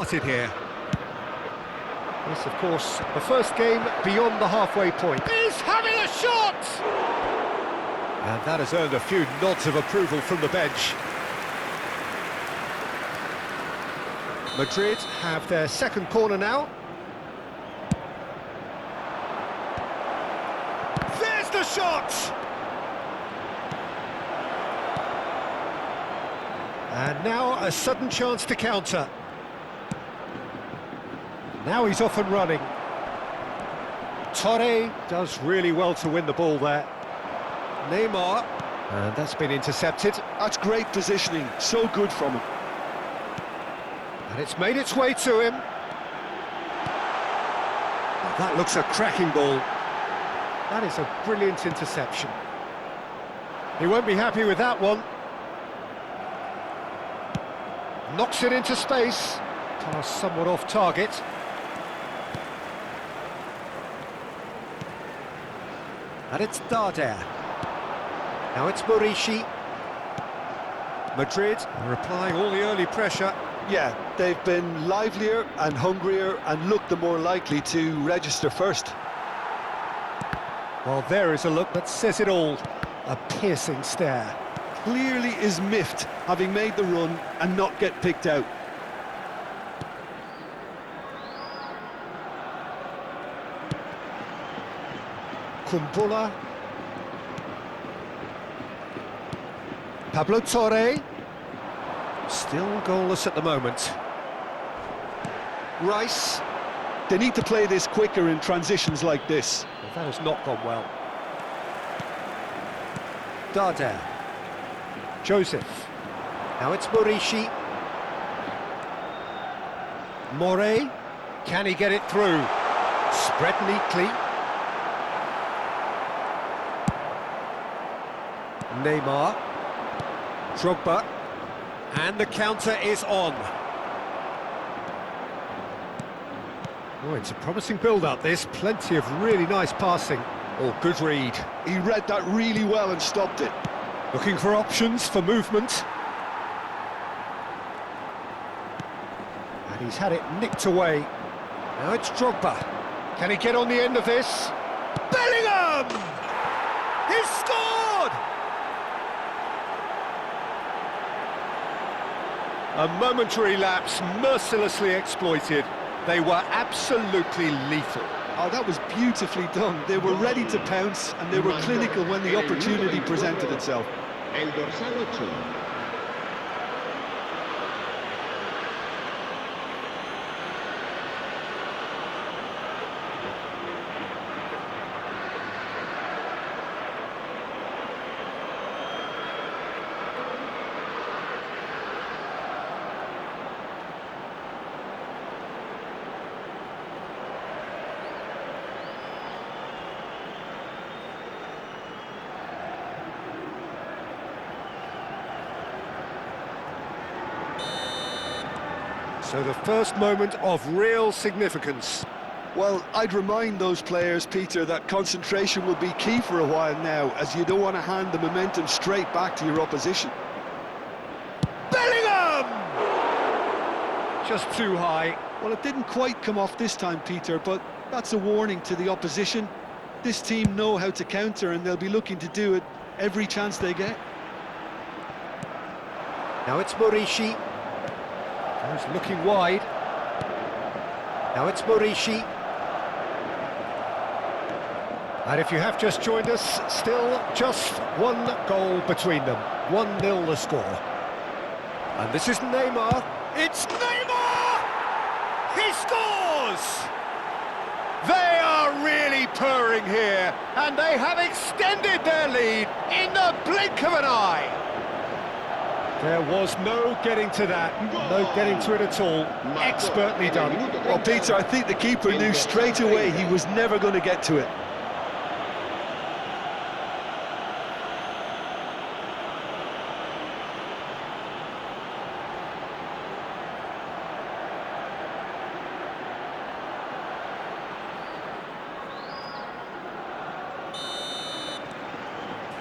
Started here. This, of course, the first game beyond the halfway point. He's having a shot! And that has earned a few nods of approval from the bench. Madrid have their second corner now. There's the shot! And now a sudden chance to counter. Now he's off and running. Torre does really well to win the ball there. Neymar, and that's been intercepted. That's great positioning, so good from him. And it's made its way to him. That looks a cracking ball. That is a brilliant interception. He won't be happy with that one. Knocks it into space. Pass somewhat off target. And it's Darder. Now it's Murici. Madrid are applying all the early pressure. Yeah, they've been livelier and hungrier and looked the more likely to register first. Well, there is a look that says it all. A piercing stare. Clearly is miffed, having made the run and not get picked out. Kumbula. Pablo Torre. Still goalless at the moment. Rice. They need to play this quicker in transitions like this. Well, that has not gone well. Darder. Joseph. Now it's Murici. Morey. Can he get it through? Spread neatly. Neymar. Drogba. And the counter is on. Oh, it's a promising build-up, this. Plenty of really nice passing. Oh, good read. He read that really well and stopped it. Looking for options for movement. And he's had it nicked away. Now it's Drogba. Can he get on the end of this? Bellingham! He's scored! A momentary lapse mercilessly exploited. They were absolutely lethal. Oh, that was beautifully done. They were ready to pounce and they were clinical when the opportunity presented itself. El dorsal 8. So the first moment of real significance. Well, I'd remind those players, Peter, that concentration will be key for a while now, as you don't want to hand the momentum straight back to your opposition. Bellingham! Just too high. Well, it didn't quite come off this time, Peter, but that's a warning to the opposition. This team know how to counter, and they'll be looking to do it every chance they get. Now it's Murici. He's looking wide. Now it's Murici. And if you have just joined us, still just one goal between them. 1-0 the score. And this is Neymar. It's Neymar! He scores! They are really purring here, and they have extended their lead in the blink of an eye. There was no getting to that, no getting to it at all. Expertly done. Well, Peter, I think the keeper knew straight away he was never going to get to it.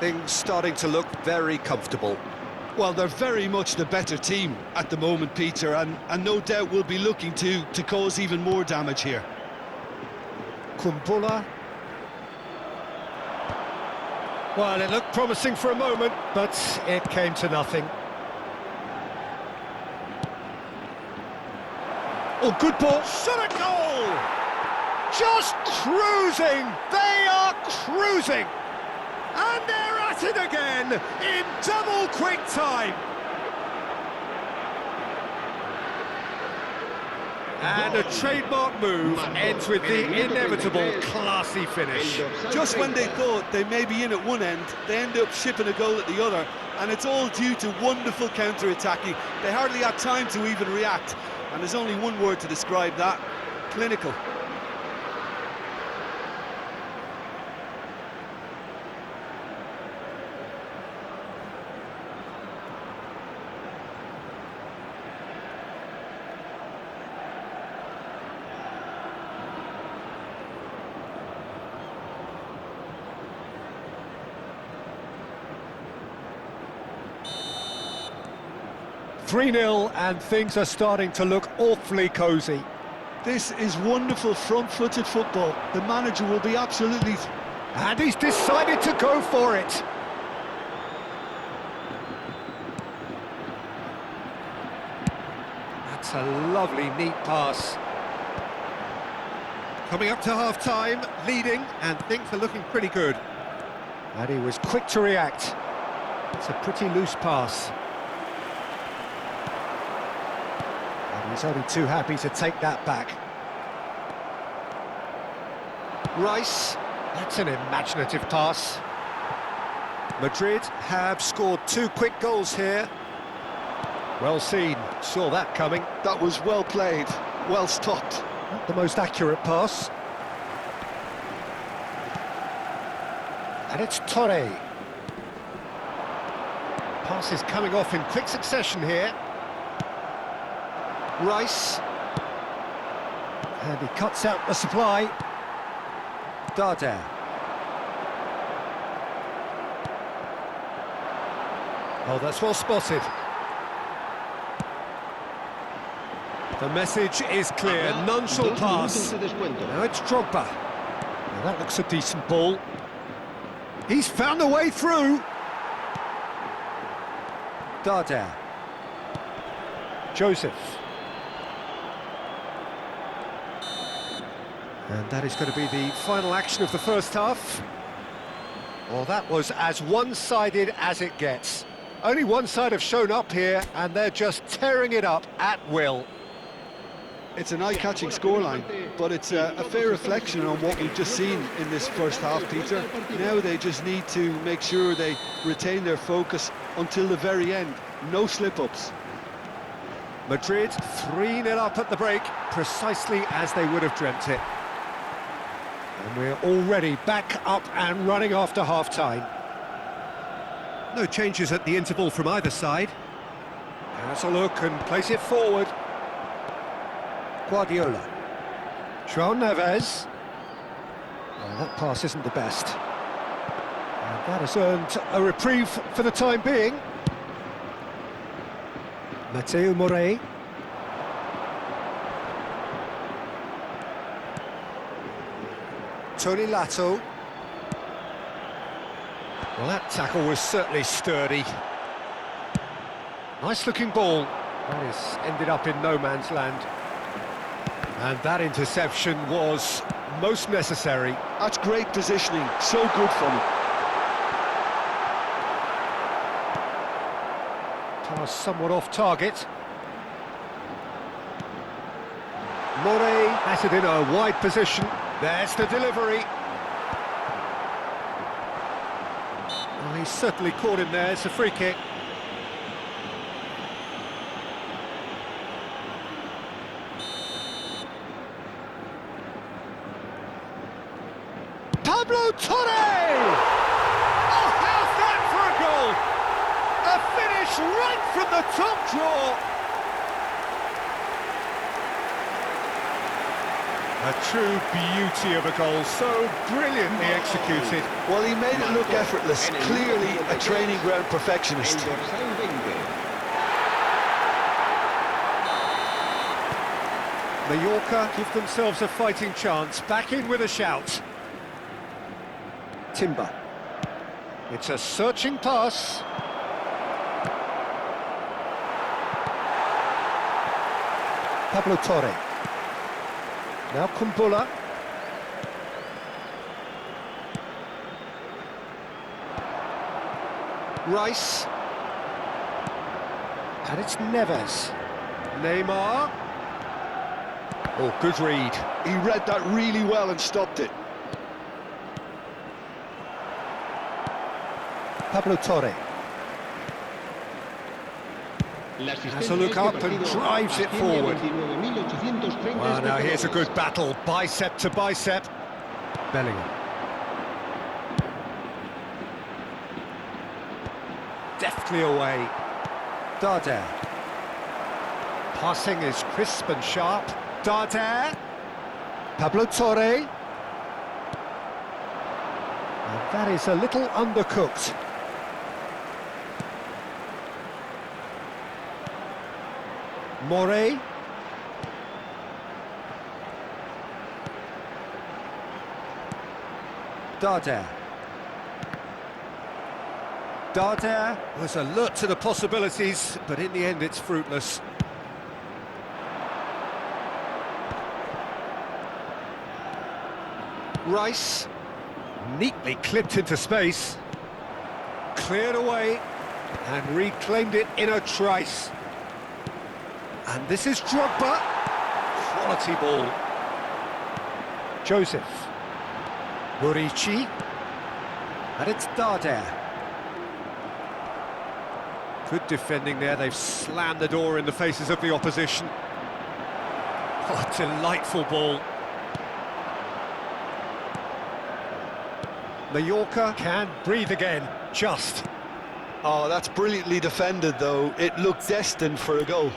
Things starting to look very comfortable. Well, they're very much the better team at the moment, Peter, and no doubt will be looking to cause even more damage here. Kumbula. Well, it looked promising for a moment, but it came to nothing. Oh, good ball. Shot a goal! Just cruising! They are cruising! And they're at it again in double quick time. And a trademark move ends with the inevitable classy finish. Just when they thought they may be in at one end, they end up shipping a goal at the other, and it's all due to wonderful counter-attacking. They hardly had time to even react, and there's only one word to describe that: clinical. "3-0 and things are starting to look awfully cosy. This is wonderful front-footed football. The manager will be absolutely... And he's decided to go for it. That's a lovely, neat pass. Coming up to half-time, leading, and things are looking pretty good. And he was quick to react. It's a pretty loose pass. And he's only too happy to take that back. Rice, that's an imaginative pass. Madrid have scored 2 quick goals here. Well seen, saw that coming. That was well played, well stopped. Not the most accurate pass. And it's Torre. Pass is coming off in quick succession here. Rice. And he cuts out the supply. Darder. Oh, that's well spotted. The message is clear, none shall pass. Now it's Drogba. Now that looks a decent ball. He's found a way through. Darder. Joseph. And that is going to be the final action of the first half. Well, that was as one-sided as it gets. Only one side have shown up here, and they're just tearing it up at will. It's an eye-catching scoreline, but it's a fair reflection on what we've just seen in this first half, Peter. Now they just need to make sure they retain their focus until the very end. No slip-ups. Madrid 3-0 up at the break, precisely as they would have dreamt it. And we're already back up and running after half-time. No changes at the interval from either side. Has a look and plays it forward. Guardiola. João Neves. Well, that pass isn't the best. And that has earned a reprieve for the time being. Mateo Morey. Tony Lato. Well, that tackle was certainly sturdy. Nice looking ball. That has ended up in no man's land. And that interception was most necessary. That's great positioning, so good from him. Pass somewhat off target. Morey has it in a wide position. There's the delivery. Well, he's certainly caught him there. It's a free kick. Pablo Torre! Oh, how's that for a goal? A finish right from the top drawer. A true beauty of a goal, so brilliantly executed. Well, he made it look effortless. Clearly a training ground perfectionist. El dorsal 20. Mallorca give themselves a fighting chance, back in with a shout. Timber. It's a searching pass. Pablo Torre. Now Kumbula. Rice. And it's Neves. Neymar. Oh, good read. He read that really well and stopped it. Pablo Torre. Has a look up and drives it forward. Well, now here's a good battle, bicep to bicep. Bellingham. Deftly away. Darder. Passing is crisp and sharp. Darder. Pablo Torre. And that is a little undercooked. Morey. Darder. Darder was alert to the possibilities, but in the end it's fruitless. Rice. Neatly clipped into space. Cleared away and reclaimed it in a trice. And this is Drogba. Quality ball. Joseph. Murici. And it's Darder. Good defending there. They've slammed the door in the faces of the opposition. Oh, delightful ball. Mallorca can breathe again. Just. Oh, that's brilliantly defended, though. It looked destined for a goal.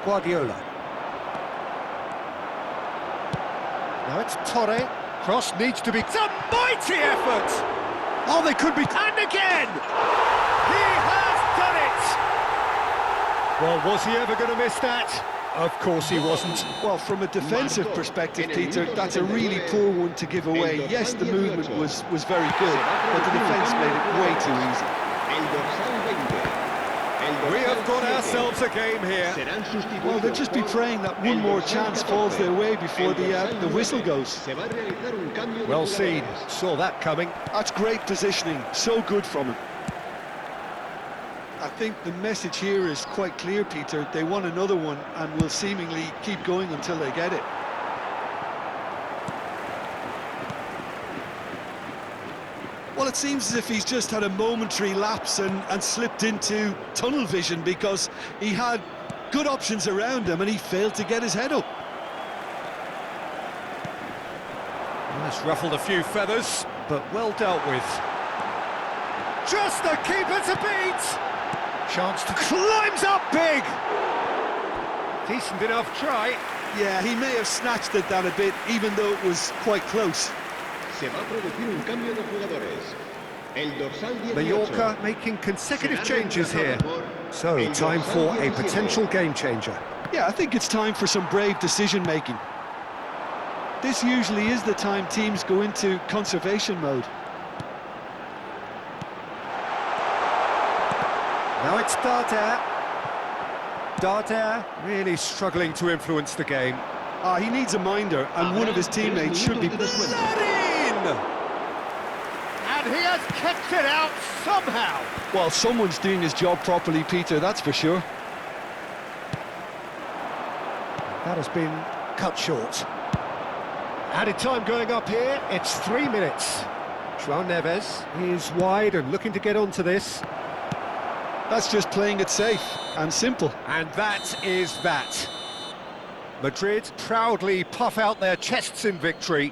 Guardiola. Now it's Torre. Cross needs to be... It's a mighty effort! Oh, they could be... And again! He has done it! Well, was he ever going to miss that? Of course he wasn't. Well, from a defensive perspective, Peter, that's a really poor one to give away. Yes, the movement was very good, but the defence made it way too easy. El dorsal 20. We have got ourselves a game here. Well, they'll just be praying that one more chance falls their way before the whistle goes. Well seen. Saw that coming. That's great positioning. So good from him. I think the message here is quite clear, Peter. They want another one and will seemingly keep going until they get it. Well, it seems as if he's just had a momentary lapse and slipped into tunnel vision, because he had good options around him and he failed to get his head up. That's ruffled a few feathers, but well dealt with. Just the keeper to beat! Chance to... Climbs up big! Decent enough try. Yeah, he may have snatched it down a bit, even though it was quite close. Se va a producir un cambio de jugadores. El dorsal 18. Mallorca making consecutive changes here. So, time for a potential game changer. Yeah, I think it's time for some brave decision-making. This usually is the time teams go into conservation mode. Now it's Darder. Darder really struggling to influence the game. He needs a minder, and one of his teammates should be... And he has kept it out somehow. Well, someone's doing his job properly, Peter, that's for sure. That has been cut short. Added time going up here, it's 3 minutes. João Neves is wide and looking to get onto this. That's just playing it safe and simple. And that is that. Madrid proudly puff out their chests in victory.